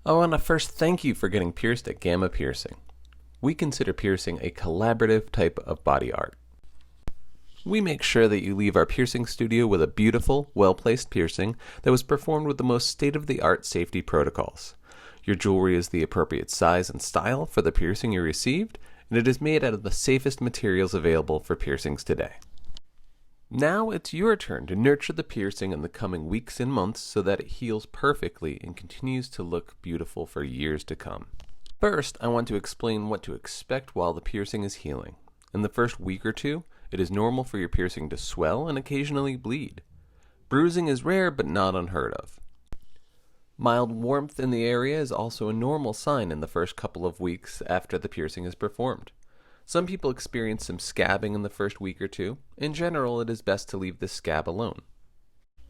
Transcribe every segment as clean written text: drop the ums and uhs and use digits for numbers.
I want to first thank you for getting pierced at Gamma Piercing. We consider piercing a collaborative type of body art. We make sure that you leave our piercing studio with a beautiful, well-placed piercing that was performed with the most state-of-the-art safety protocols. Your jewelry is the appropriate size and style for the piercing you received, and it is made out of the safest materials available for piercings today. Now it's your turn to nurture the piercing in the coming weeks and months so that it heals perfectly and continues to look beautiful for years to come. First, I want to explain what to expect while the piercing is healing. In the first week or two, it is normal for your piercing to swell and occasionally bleed. Bruising is rare but not unheard of. Mild warmth in the area is also a normal sign in the first couple of weeks after the piercing is performed. Some people experience some scabbing in the first week or two. In general, it is best to leave the scab alone.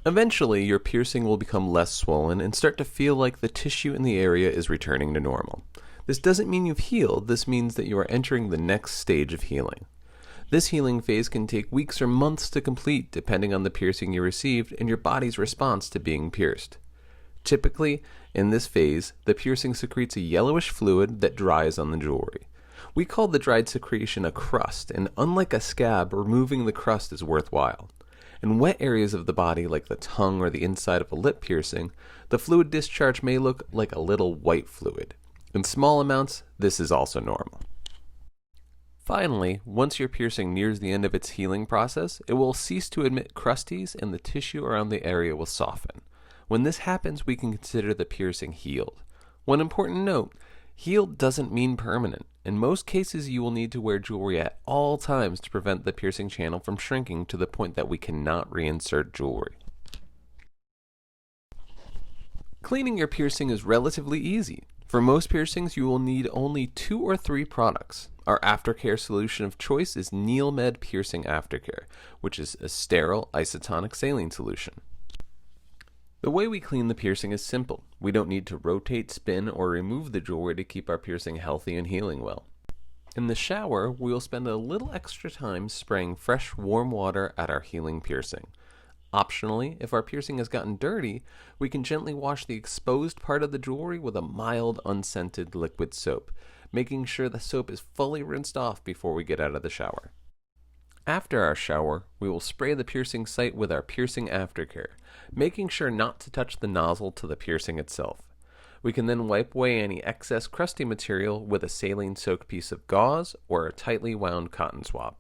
Eventually, your piercing will become less swollen and start to feel like the tissue in the area is returning to normal. This doesn't mean you've healed, this means that you are entering the next stage of healing. This healing phase can take weeks or months to complete depending on the piercing you received and your body's response to being pierced. Typically, in this phase, the piercing secretes a yellowish fluid that dries on the jewelry. We call the dried secretion a crust, and unlike a scab, removing the crust is worthwhile. In wet areas of the body, like the tongue or the inside of a lip piercing, the fluid discharge may look like a little white fluid. In small amounts, this is also normal. Finally, once your piercing nears the end of its healing process, it will cease to emit crusties and the tissue around the area will soften. When this happens, we can consider the piercing healed. One important note, healed doesn't mean permanent. In most cases, you will need to wear jewelry at all times to prevent the piercing channel from shrinking to the point that we cannot reinsert jewelry. Cleaning your piercing is relatively easy. For most piercings, you will need only 2 or 3 products. Our Aftercare solution of choice is NeilMed Piercing Aftercare, which is a sterile isotonic saline solution. The way we clean the piercing is simple. We don't need to rotate, spin, or remove the jewelry to keep our piercing healthy and healing well. In the shower, we will spend a little extra time spraying fresh, warm water at our healing piercing. Optionally, if our piercing has gotten dirty, we can gently wash the exposed part of the jewelry with a mild, unscented liquid soap, making sure the soap is fully rinsed off before we get out of the shower. After our shower, we will spray the piercing site with our Piercing Aftercare, making sure not to touch the nozzle to the piercing itself. We can then wipe away any excess crusty material with a saline-soaked piece of gauze or a tightly wound cotton swab.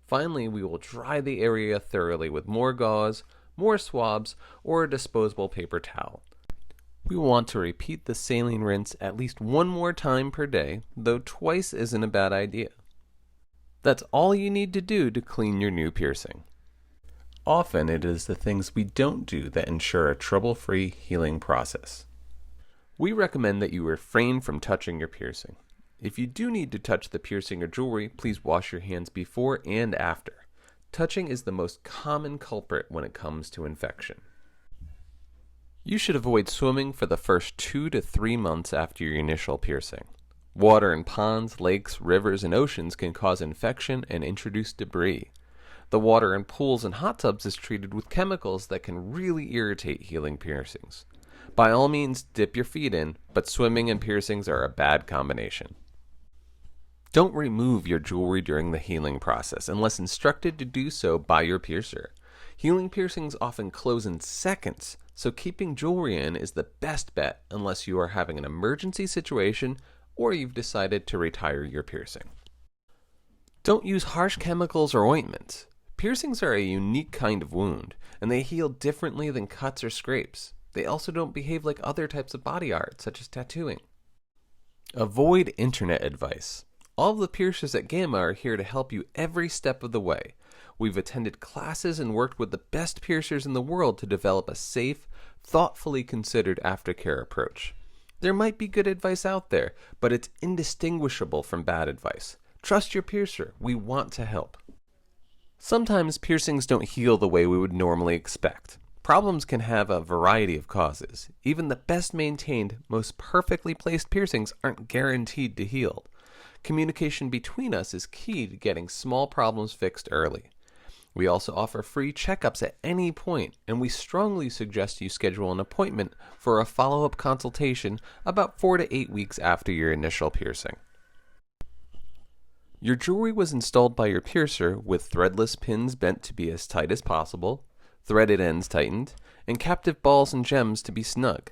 Finally, we will dry the area thoroughly with more gauze, more swabs, or a disposable paper towel. We will want to repeat the saline rinse at least 1 more time per day, though twice isn't a bad idea. That's all you need to do to clean your new piercing. Often it is the things we don't do that ensure a trouble-free healing process. We recommend that you refrain from touching your piercing. If you do need to touch the piercing or jewelry, please wash your hands before and after. Touching is the most common culprit when it comes to infection. You should avoid swimming for the first 2 to 3 months after your initial piercing. Water in ponds, lakes, rivers, and oceans can cause infection and introduce debris. The water in pools and hot tubs is treated with chemicals that can really irritate healing piercings. By all means, dip your feet in, but swimming and piercings are a bad combination. Don't remove your jewelry during the healing process unless instructed to do so by your piercer. Healing piercings often close in seconds, so keeping jewelry in is the best bet unless you are having an emergency situation or you've decided to retire your piercing. Don't use harsh chemicals or ointments. Piercings are a unique kind of wound, and they heal differently than cuts or scrapes. They also don't behave like other types of body art, such as tattooing. Avoid internet advice. All of the piercers at Gamma are here to help you every step of the way. We've attended classes and worked with the best piercers in the world to develop a safe, thoughtfully considered aftercare approach. There might be good advice out there, but it's indistinguishable from bad advice. Trust your piercer. We want to help. Sometimes piercings don't heal the way we would normally expect. Problems can have a variety of causes. Even the best maintained, most perfectly placed piercings aren't guaranteed to heal. Communication between us is key to getting small problems fixed early. We also offer free checkups at any point, and we strongly suggest you schedule an appointment for a follow-up consultation about 4 to 8 weeks after your initial piercing. Your jewelry was installed by your piercer with threadless pins bent to be as tight as possible, threaded ends tightened, and captive balls and gems to be snug.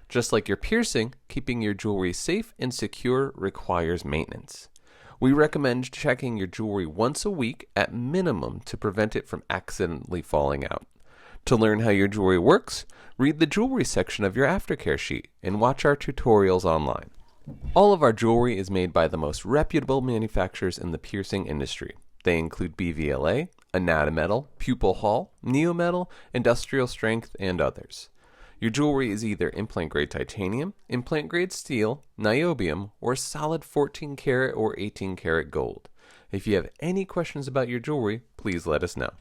Just like your piercing, keeping your jewelry safe and secure requires maintenance. We recommend checking your jewelry once a week at minimum to prevent it from accidentally falling out. To learn how your jewelry works, read the jewelry section of your Aftercare sheet and watch our tutorials online. All of our jewelry is made by the most reputable manufacturers in the piercing industry. They include BVLA, Anatometal, Pupil Hall, Neometal, Industrial Strength, and others. Your jewelry is either implant-grade titanium, implant-grade steel, niobium, or solid 14-karat or 18-karat gold. If you have any questions about your jewelry, please let us know.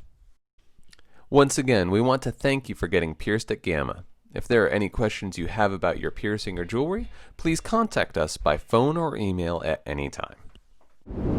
Once again, we want to thank you for getting pierced at Gamma. If there are any questions you have about your piercing or jewelry, please contact us by phone or email at any time.